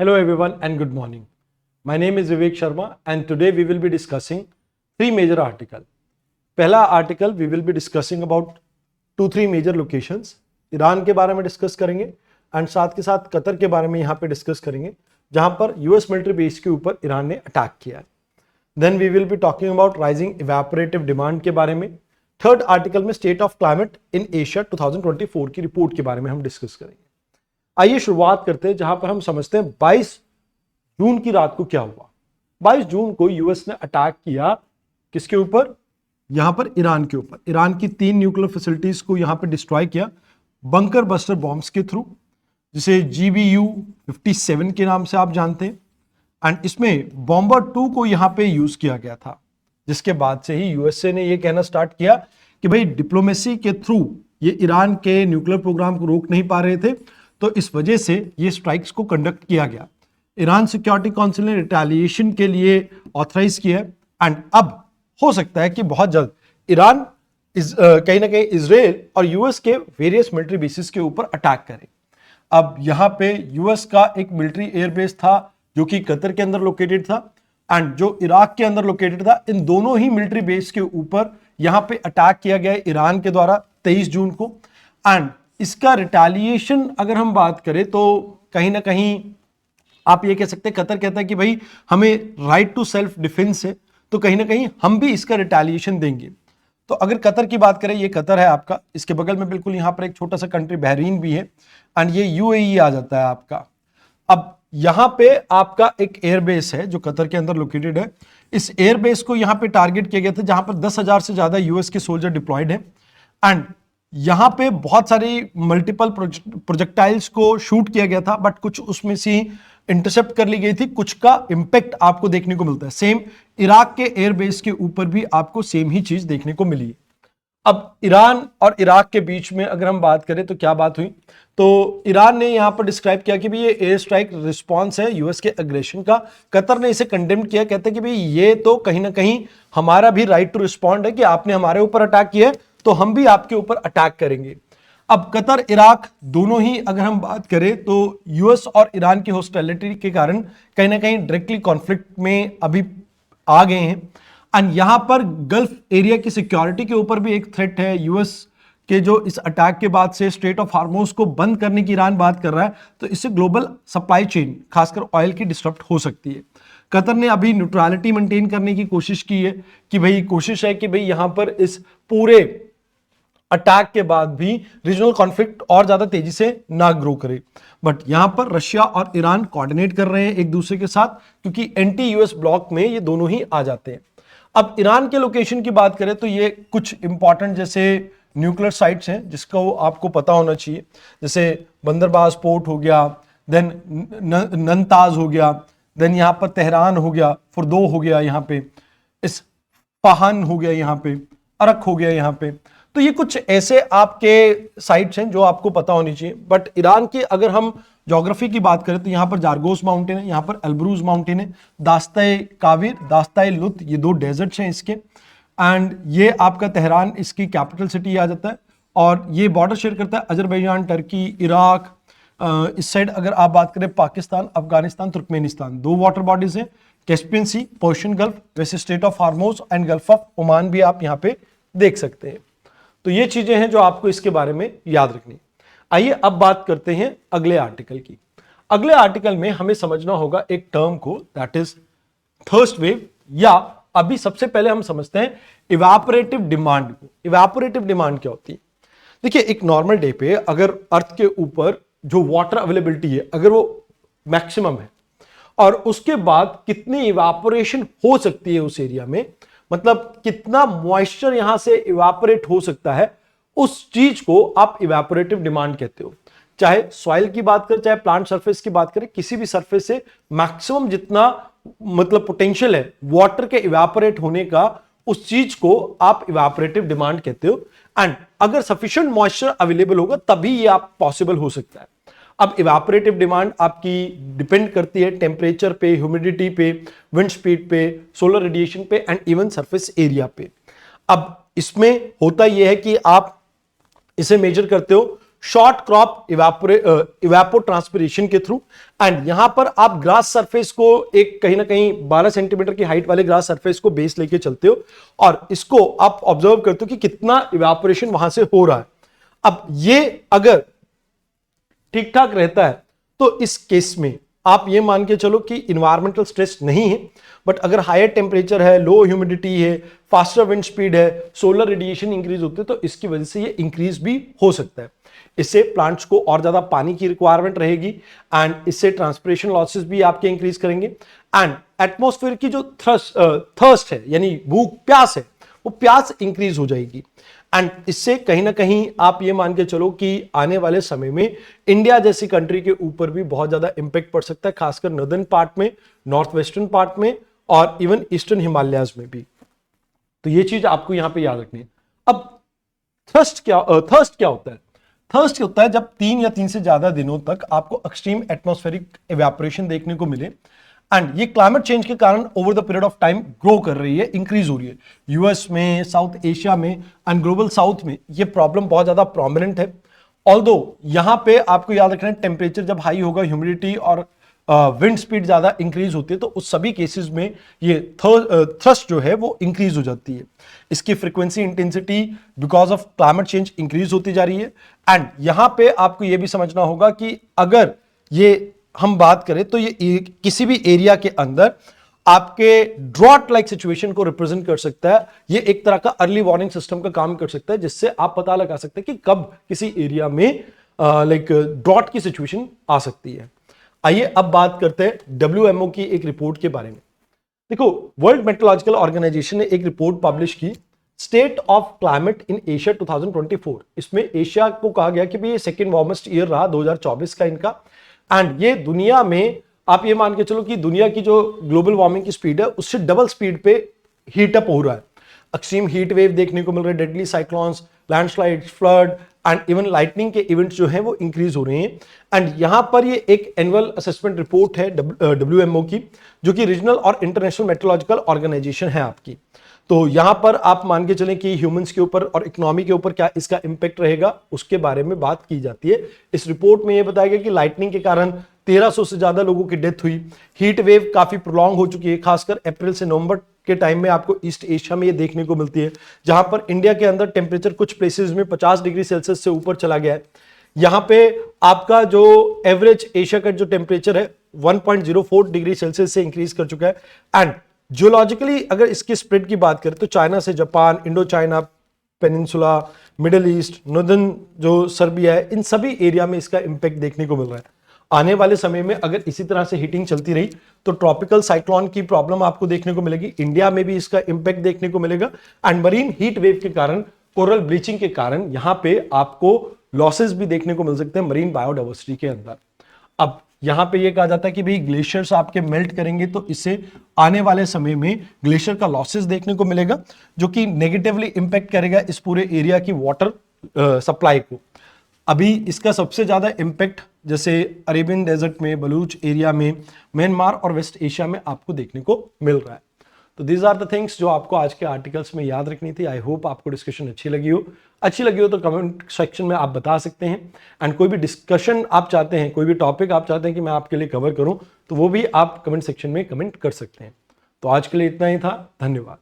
Hello everyone and good morning. My name is Vivek Sharma and today we will be discussing three major articles. पहला article we will be discussing about 2-3 major locations. Iran के बारे में discuss करेंगे and साथ के साथ Qatar के बारे में यहाँ पे डिस्कस करेंगे जहाँ पर यूएस मिलिट्री बेस के ऊपर ईरान ने अटैक किया है. Then we will be talking about rising evaporative demand के बारे में. थर्ड आर्टिकल में state of climate in Asia 2024 की रिपोर्ट के बारे में हम डिस्कस करेंगे. आइए शुरुआत करते हैं जहां पर हम समझते हैं 22 जून की रात को क्या हुआ. 22 जून को यूएस ने अटैक किया किसके ऊपर? यहां पर ईरान के ऊपर. ईरान की 3 न्यूक्लियर फैसिलिटीज को यहां पर डिस्ट्रॉय किया बंकर बस्टर बॉम्ब्स के थ्रू, जिसे GBU-57 के नाम से आप जानते हैं. एंड इसमें बॉम्बर 2 को यहां पे यूज किया गया था, जिसके बाद से ही यूएसए ने यह कहना स्टार्ट किया कि भाई डिप्लोमेसी के थ्रू ये ईरान के न्यूक्लियर प्रोग्राम को रोक नहीं पा रहे थे, तो इस वजह से ये स्ट्राइक्स को कंडक्ट किया गया. ईरान सिक्योरिटी काउंसिल ने रिटेलिएशन के लिए ऑथराइज किया एंड अब हो सकता है कि बहुत जल्द ईरान कहीं ना कहीं इजराइल और यूएस के वेरियस मिलिट्री बेसिस के ऊपर अटैक करे. अब यहाँ पे यूएस का एक मिलिट्री एयरबेस था जो कि कतर के अंदर लोकेटेड था एंड जो इराक के अंदर लोकेटेड था. इन दोनों ही मिलिट्री बेस के ऊपर यहाँ पे अटैक किया गया ईरान के द्वारा 23 जून को. एंड इसका रिटेलिएशन अगर हम बात करें तो कहीं ना कहीं आप ये कह सकते हैं, कतर कहता है कि भाई हमें राइट टू सेल्फ डिफेंस है, तो कहीं ना कहीं हम भी इसका रिटेलिएशन देंगे. तो अगर कतर की बात करें, ये कतर है आपका, इसके बगल में बिल्कुल यहाँ पर एक छोटा सा कंट्री बहरीन भी है एंड ये यूएई आ जाता है आपका. अब यहाँ पे आपका एक एयरबेस है जो कतर के अंदर लोकेटेड है. इस एयरबेस को यहाँ पे टारगेट किया गया था जहां पर 10,000 से ज्यादा यूएस के सोल्जर डिप्लॉयड है एंड यहाँ पे बहुत सारी मल्टीपल प्रोजेक्टाइल्स को शूट किया गया था, बट कुछ उसमें से इंटरसेप्ट कर ली गई थी, कुछ का इंपैक्ट आपको देखने को मिलता है. सेम इराक के एयरबेस के ऊपर भी आपको सेम ही चीज देखने को मिली है. अब ईरान और इराक के बीच में अगर हम बात करें तो क्या बात हुई, तो ईरान ने यहां पर डिस्क्राइब किया कि भी ये एयर स्ट्राइक रिस्पॉन्स है यूएस के अग्रेशन का. कतर ने इसे कंडेम किया, कहते हैं कि भाई ये तो कहीं ना कहीं हमारा भी राइट टू रिस्पॉन्ड है कि आपने हमारे ऊपर अटैक किया है तो हम भी आपके ऊपर अटैक करेंगे. अब कतर इराक दोनों ही अगर हम बात करें तो यूएस और ईरान की हॉस्टिलिटी के कारण कहीं ना कहीं डायरेक्टली कॉन्फ्लिक्ट में अभी आ गए हैं. एंड यहां पर गल्फ एरिया की सिक्योरिटी के ऊपर भी एक थ्रेट है. यूएस के जो इस अटैक के बाद से स्ट्रेट ऑफ हार्मोज को बंद करने की ईरान बात कर रहा है, तो इससे ग्लोबल सप्लाई चेन खासकर ऑयल की डिस्टर्ब हो सकती है. कतर ने अभी न्यूट्रलिटी मेंटेन करने की कोशिश की है कि भाई कोशिश है कि भाई यहां पर इस पूरे अटैक के बाद भी रीजनल कॉन्फ्लिक्ट और ज्यादा तेजी से ना ग्रो करे. बट यहां पर रशिया और ईरान कोऑर्डिनेट कर रहे हैं एक दूसरे के साथ, क्योंकि एंटी यूएस ब्लॉक में ये दोनों ही आ जाते हैं. अब ईरान के लोकेशन की बात करें तो ये कुछ इंपॉर्टेंट जैसे न्यूक्लियर साइट्स हैं जिसको आपको पता होना चाहिए, जैसे बंदरबाज पोर्ट हो गया, देन नंताज हो गया, देन यहाँ पर तेहरान हो गया, फुरदो हो गया, यहाँ पे इस फाहन हो गया, यहाँ पे अरक हो गया यहाँ पे. तो ये कुछ ऐसे आपके साइट्स हैं जो आपको पता होनी चाहिए. बट ईरान की अगर हम ज्योग्राफी की बात करें तो यहाँ पर जारगोस माउंटेन है, यहाँ पर अल्बरूज माउंटेन है, दास्ताए काविर, दास्ताए लुत, ये 2 डेजर्ट्स हैं इसके. एंड ये आपका तेहरान इसकी कैपिटल सिटी आ जाता है और ये बॉर्डर शेयर करता है अजरबैजान, टर्की, इराक. इस साइड अगर आप बात करें Pakistan, Afghanistan, Turkmenistan, 2 water bodies हैं, कैस्पियन सी, पर्शियन गल्फ, वैसे state of हार्मोज and gulf of Oman भी आप यहाँ पे देख सकते हैं. तो ये चीजें हैं जो आपको इसके बारे में याद रखनी. आइए अब बात करते हैं अगले आर्टिकल की. अगले आर्टिकल में हमें समझना होगा एक टर्म को, दैट इज थर्स्ट वेव, या अभी सबसे पहले हम समझते हैं इवेपोरेटिव डिमांड को. इवेपोरेटिव डिमांड क्या होती है? देखिए, एक नॉर्मल डे पे अगर अर्थ के ऊपर जो वाटर अवेलेबिलिटी है अगर वो मैक्सिमम है और उसके बाद कितनी इवेपोरेशन हो सकती है उस एरिया में, मतलब कितना मॉइस्चर यहां से इवेपोरेट हो सकता है, उस चीज को आप इवेपोरेटिव डिमांड कहते हो. चाहे सॉइल की बात करें, चाहे प्लांट सरफेस की बात करें, किसी भी सरफेस से मैक्सिमम जितना मतलब पोटेंशियल है वाटर के इवेपोरेट होने का, उस चीज को आप इवेपोरेटिव डिमांड कहते हो. एंड अगर सफिशिएंट मॉइस्चर अवेलेबल होगा तभी ये आप पॉसिबल हो सकता है. अब इवेपोरेटिव डिमांड आपकी डिपेंड करती है टेम्परेचर पे, ह्यूमिडिटी पे, विंड स्पीड पे, सोलर रेडिएशन पे एंड इवन सरफेस एरिया पे. अब इसमें होता यह है कि आप इसे मेजर करते हो शॉर्ट क्रॉप इवेपो ट्रांसपिरेशन के थ्रू। एंड यहां पर आप ग्रास सरफेस को एक कहीं ना कहीं 12 सेंटीमीटर की हाइट वाले ग्रास सरफेस को बेस लेके चलते हो और इसको आप ऑब्जर्व करते हो कि कितना इवेपोरेशन वहां से हो रहा है। अब ये अगर ठीक ठाक रहता है तो इस केस में आप ये मान के चलो कि इन्वायरमेंटल स्ट्रेस नहीं है। बट अगर हायर टेम्परेचर है, लो ह्यूमिडिटी है, फास्टर विंड स्पीड है, सोलर रेडिएशन इंक्रीज होते हैं तो इसकी वजह से ये इंक्रीज भी हो सकता है। इससे प्लांट्स को और ज्यादा पानी की रिक्वायरमेंट रहेगी एंड इससे ट्रांसपिरेशन लॉसेस भी आपके इंक्रीज करेंगे। एंड एटमॉस्फेयर की जो थर्स्ट है यानी भूख प्यास है वो प्यास इंक्रीज हो जाएगी। एंड इससे कहीं ना कहीं आप ये मान के चलो कि आने वाले समय में इंडिया जैसी कंट्री के ऊपर भी बहुत ज्यादा इंपैक्ट पड़ सकता है, खासकर नॉर्दर्न पार्ट में, नॉर्थ वेस्टर्न पार्ट में और इवन ईस्टर्न हिमालयाज में भी। तो ये चीज आपको यहां पे याद रखनी है। अब थर्स्ट क्या होता है? थर्स्ट होता है जब 3 या 3 से ज्यादा दिनों तक आपको एक्सट्रीम एटमॉस्फेरिक इवेपोरेशन देखने को मिले एंड ये क्लाइमेट चेंज के कारण over the period of time grow कर रही है, इंक्रीज हो रही है। यूएस में, साउथ एशिया में एंड ग्लोबल साउथ में ये प्रॉब्लम बहुत ज्यादा प्रोमिनेंट है। ऑल्दो यहां पे आपको याद रखना है टेम्परेचर जब हाई होगा, ह्यूमिडिटी और विंड स्पीड ज्यादा इंक्रीज होती है तो उस सभी केसेस में ये थ्रस्ट जो है वो इंक्रीज हो जाती है। इसकी frequency intensity because of climate change increase होती जा रही है। एंड यहां पे आपको ये भी समझना होगा कि अगर ये हम बात करें तो ये किसी भी एरिया के अंदर आपके ड्रॉट लाइक सिचुएशन को रिप्रेजेंट कर सकता है। ये एक तरह का अर्ली वार्निंग सिस्टम का काम कर सकता है जिससे आप पता लगा सकते हैं कि कब किसी एरिया में लाइक ड्रॉट की सिचुएशन आ सकती है। आइए अब बात करते हैं WMO की एक रिपोर्ट के बारे में। देखो, वर्ल्ड मेट्रोलॉजिकल ऑर्गेनाइजेशन ने एक रिपोर्ट पब्लिश की, state of climate in Asia 2024। इसमें एशिया को कहा गया कि भाई ये सेकेंड वार्मेस्ट ईयर रहा 2024 का इनका। एंड ये दुनिया में आप ये मान के चलो कि दुनिया की जो ग्लोबल वार्मिंग की स्पीड है उससे डबल स्पीड पे हीट अप हो रहा है। एक्सट्रीम हीट वेव देखने को मिल रहे हैं, deadly cyclones, landslide, flood and even lightning के इवेंट्स जो हैं वो इंक्रीज हो रहे हैं। एंड यहां पर ये एक एनुअल असेसमेंट रिपोर्ट है WMO की, जो कि रीजनल और इंटरनेशनल मेट्रोलॉजिकल ऑर्गेनाइजेशन है आपकी। तो यहां पर आप मान के चलें कि ह्यूमंस के ऊपर और इकोनॉमी के ऊपर क्या इसका इंपैक्ट रहेगा उसके बारे में बात की जाती है। इस रिपोर्ट में यह बताया गया कि लाइटनिंग के कारण 1300 से ज्यादा लोगों की डेथ हुई। हीट वेव काफी प्रोलॉन्ग हो चुकी है, खासकर अप्रैल से नवंबर के टाइम में आपको ईस्ट एशिया में ये देखने को मिलती है, जहां पर इंडिया के अंदर टेम्परेचर कुछ प्लेसेस में 50 डिग्री सेल्सियस से ऊपर चला गया है। यहां पे आपका जो एवरेज एशिया का जो टेम्परेचर है 1.04 डिग्री सेल्सियस से इंक्रीज कर चुका है। एंड जियोलॉजिकली अगर इसकी स्प्रेड की बात करें तो चाइना से Japan, Indo China peninsula, middle east, northern जो सर्बिया है, इन सभी एरिया में इसका इंपैक्ट देखने को मिल रहा है। आने वाले समय में अगर इसी तरह से हीटिंग चलती रही तो ट्रॉपिकल साइक्लोन की प्रॉब्लम आपको देखने को मिलेगी, इंडिया में भी इसका इंपैक्ट देखने को मिलेगा। एंड मरीन हीट वेव के कारण, कोरल ब्लीचिंग के कारण यहां पे आपको लॉसेस भी देखने को मिल सकते हैं मरीन बायोडाइवर्सिटी के अंदर। अब यहां पे ये कहा जाता है कि भाई ग्लेशियर्स आपके मेल्ट करेंगे तो इससे आने वाले समय में ग्लेशियर का लॉसेस देखने को मिलेगा, जो कि नेगेटिवली इंपैक्ट करेगा इस पूरे एरिया की वाटर सप्लाई को। अभी इसका सबसे ज्यादा इंपैक्ट जैसे अरेबियन डेजर्ट में, बलूच एरिया में, म्यांमार और वेस्ट एशिया में आपको देखने को मिल रहा है। तो दीज आर द थिंग्स जो आपको आज के आर्टिकल्स में याद रखनी थी। आई होप आपको डिस्कशन अच्छी लगी हो तो कमेंट सेक्शन में आप बता सकते हैं। एंड कोई भी डिस्कशन आप चाहते हैं, कोई भी टॉपिक आप चाहते हैं कि मैं आपके लिए कवर करूं, तो वो भी आप कमेंट सेक्शन में कमेंट कर सकते हैं। तो आज के लिए इतना ही था, धन्यवाद।